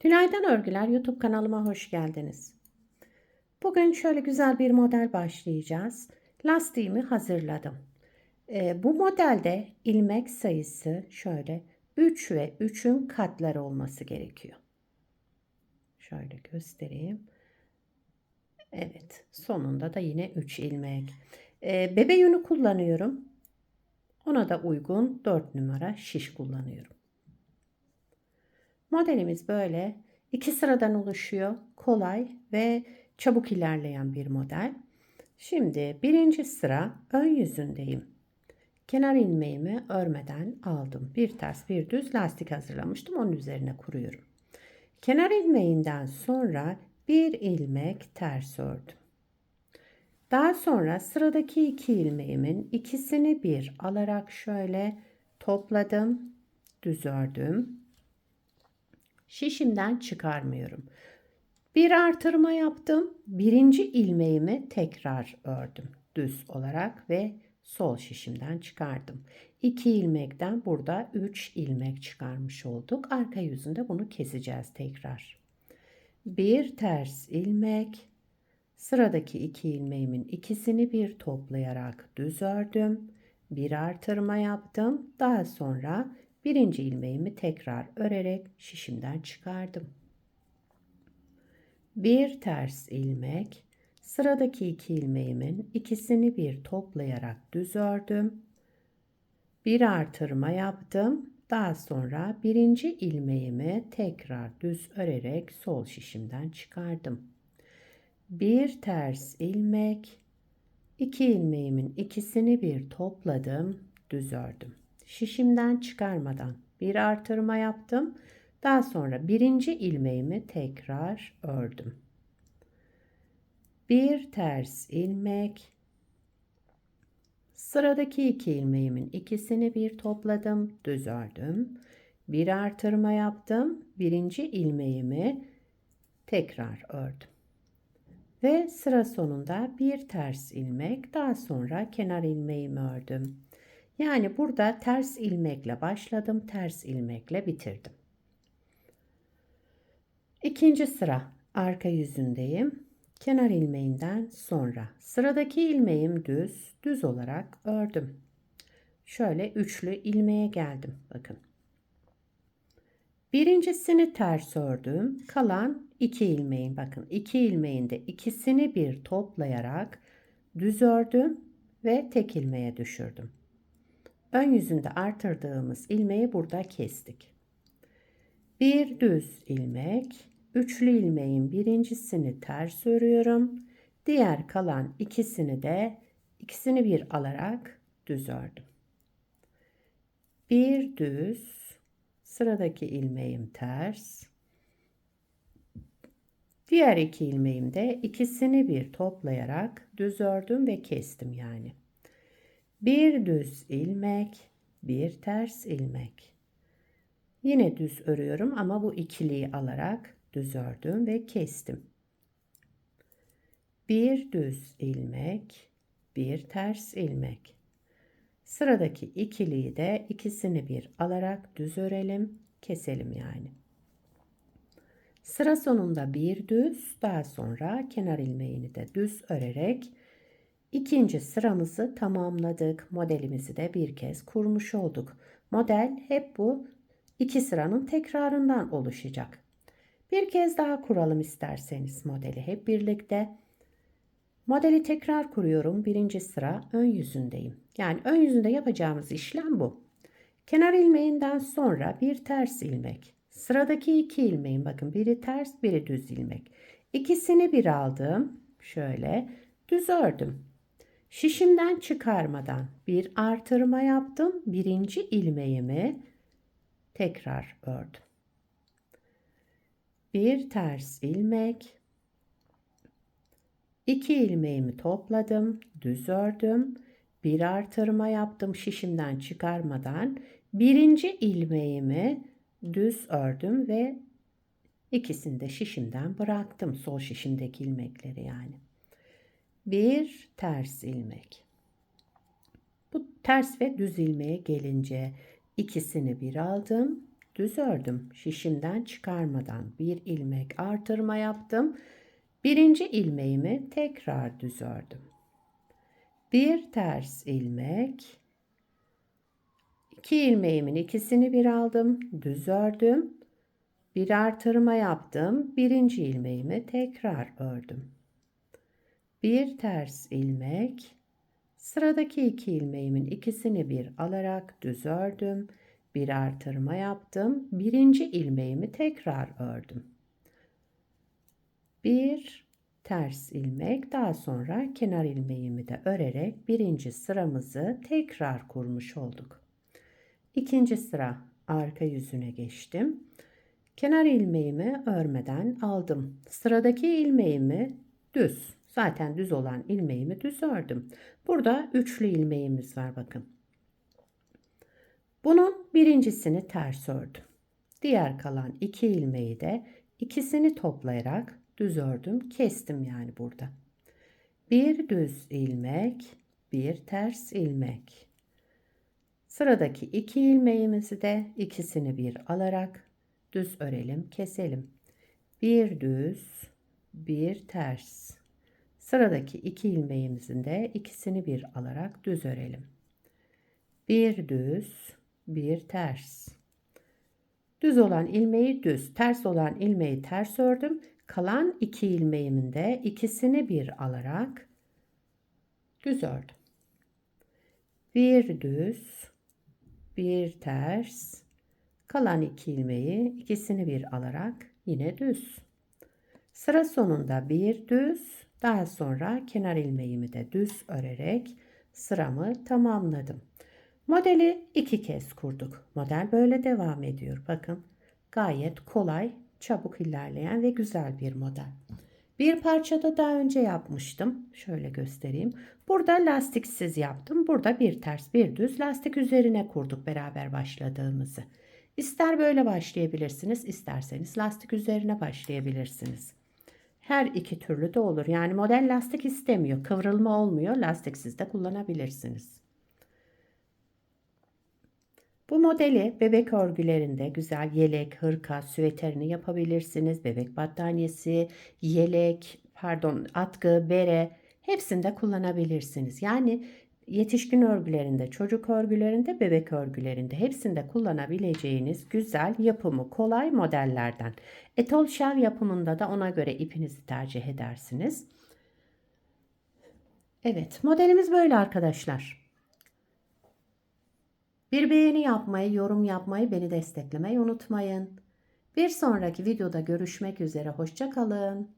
Tülay'dan Örgüler YouTube kanalıma hoş geldiniz. Bugün şöyle güzel bir model başlayacağız. Lastiğimi hazırladım. Bu modelde ilmek sayısı şöyle 3 ve 3'ün katları olması gerekiyor. Şöyle göstereyim. Evet, sonunda da yine 3 ilmek. Bebe yünü kullanıyorum. Ona da uygun 4 numara şiş kullanıyorum. Modelimiz böyle 2 sıradan oluşuyor. Kolay ve çabuk ilerleyen bir model. Şimdi birinci sıra ön yüzündeyim. Kenar ilmeğimi örmeden aldım. Bir ters bir düz lastik hazırlamıştım. Onun üzerine kuruyorum. Kenar ilmeğinden sonra bir ilmek ters ördüm. Daha sonra sıradaki 2 ilmeğimin ikisini bir alarak şöyle topladım, düz ördüm. Şişimden çıkarmıyorum. Bir artırma yaptım. Birinci ilmeğimi tekrar ördüm düz olarak ve sol şişimden çıkardım. 2 ilmekten burada 3 ilmek çıkarmış olduk. Arka yüzünde bunu keseceğiz tekrar. Bir ters ilmek, sıradaki 2 ilmeğimin ikisini bir toplayarak düz ördüm. Bir artırma yaptım. Daha sonra birinci ilmeğimi tekrar örerek şişimden çıkardım. Bir ters ilmek, sıradaki 2 ilmeğimin ikisini bir toplayarak düz ördüm. Bir artırma yaptım. Daha sonra birinci ilmeğimi tekrar düz örerek sol şişimden çıkardım. Bir ters ilmek, 2 ilmeğimin ikisini bir topladım, düz ördüm. Şişimden çıkarmadan bir artırma yaptım. Daha sonra birinci ilmeğimi tekrar ördüm. Bir ters ilmek, sıradaki 2 ilmeğimin ikisini bir topladım, düz ördüm. Bir artırma yaptım. Birinci ilmeğimi tekrar ördüm. Ve sıra sonunda bir ters ilmek, daha sonra kenar ilmeğimi ördüm. Yani burada ters ilmekle başladım, ters ilmekle bitirdim. İkinci sıra arka yüzündeyim. Kenar ilmeğinden sonra sıradaki ilmeğim düz olarak ördüm. Şöyle üçlü ilmeğe geldim. Bakın. Birincisini ters ördüm. Kalan 2 ilmeğin, bakın 2 ilmeğin de ikisini bir toplayarak düz ördüm ve tek ilmeğe düşürdüm. Ön yüzünde artırdığımız ilmeği burada kestik. Bir düz ilmek, üçlü ilmeğin birincisini ters örüyorum. Diğer kalan ikisini bir alarak düz ördüm. Bir düz, sıradaki ilmeğim ters. Diğer 2 ilmeğim de ikisini bir toplayarak düz ördüm ve kestim yani. Bir düz ilmek, bir ters ilmek. Yine düz örüyorum ama bu ikiliyi alarak düz ördüm ve kestim. Bir düz ilmek, bir ters ilmek. Sıradaki ikiliyi de ikisini bir alarak düz örelim, keselim yani. Sıra sonunda bir düz, daha sonra kenar ilmeğini de düz örerek ikinci sıramızı tamamladık. Modelimizi de bir kez kurmuş olduk. Model hep bu 2 sıranın tekrarından oluşacak. Bir kez daha kuralım isterseniz modeli hep birlikte. Modeli tekrar kuruyorum. Birinci sıra ön yüzündeyim. Yani ön yüzünde yapacağımız işlem bu. Kenar ilmeğinden sonra bir ters ilmek. Sıradaki 2 ilmeğin, bakın biri ters biri düz ilmek. İkisini bir aldım. Şöyle düz ördüm. Şişimden çıkarmadan bir artırma yaptım. Birinci ilmeğimi tekrar ördüm. Bir ters ilmek, 2 ilmeğimi topladım, düz ördüm. Bir artırma yaptım şişimden çıkarmadan. Birinci ilmeğimi düz ördüm ve ikisini de şişimden bıraktım. Sol şişimdeki ilmekleri yani. Bir ters ilmek. Bu ters ve düz ilmeğe gelince ikisini bir aldım, düz ördüm. Şişimden çıkarmadan bir ilmek artırma yaptım. Birinci ilmeğimi tekrar düz ördüm. Bir ters ilmek, iki ilmeğimin ikisini bir aldım, düz ördüm. Bir artırma yaptım. Birinci ilmeğimi tekrar ördüm. Bir ters ilmek, sıradaki iki ilmeğimin ikisini bir alarak düz ördüm. Bir artırma yaptım. Birinci ilmeğimi tekrar ördüm. Bir ters ilmek, daha sonra kenar ilmeğimi de örerek birinci sıramızı tekrar kurmuş olduk. İkinci sıra arka yüzüne geçtim. Kenar ilmeğimi örmeden aldım. Sıradaki ilmeğimi düz, zaten düz olan ilmeğimi düz ördüm. Burada üçlü ilmeğimiz var bakın. Bunun birincisini ters ördüm. Diğer kalan iki ilmeği de ikisini toplayarak düz ördüm. Kestim yani burada. Bir düz ilmek, bir ters ilmek. Sıradaki iki ilmeğimizi de ikisini bir alarak düz örelim, keselim. Bir düz, bir ters. Sıradaki iki ilmeğimizin de ikisini bir alarak düz örelim. Bir düz, bir ters. Düz olan ilmeği düz, ters olan ilmeği ters ördüm. Kalan iki ilmeğimin de ikisini bir alarak düz ördüm. Bir düz, bir ters. Kalan iki ilmeği ikisini bir alarak yine düz. Sıra sonunda bir düz, daha sonra kenar ilmeğimi de düz örerek sıramı tamamladım. Modeli iki kez kurduk. Model böyle devam ediyor. Bakın gayet kolay, çabuk ilerleyen ve güzel bir model. Bir parçada daha önce yapmıştım. Şöyle göstereyim. Burada lastiksiz yaptım. Burada bir ters bir düz lastik üzerine kurduk beraber başladığımızı. İster böyle başlayabilirsiniz, isterseniz lastik üzerine başlayabilirsiniz. Her iki türlü de olur. Yani model lastik istemiyor. Kıvrılma olmuyor. Lastiksiz de kullanabilirsiniz. Bu modeli bebek örgülerinde güzel yelek, hırka, süveterini yapabilirsiniz. Bebek battaniyesi, yelek, atkı, bere hepsinde kullanabilirsiniz. Yani yetişkin örgülerinde, çocuk örgülerinde, bebek örgülerinde hepsinde kullanabileceğiniz güzel, yapımı kolay modellerden. Etol şal yapımında da ona göre ipinizi tercih edersiniz. Evet, modelimiz böyle arkadaşlar. Bir beğeni yapmayı, yorum yapmayı, beni desteklemeyi unutmayın. Bir sonraki videoda görüşmek üzere. Hoşça kalın.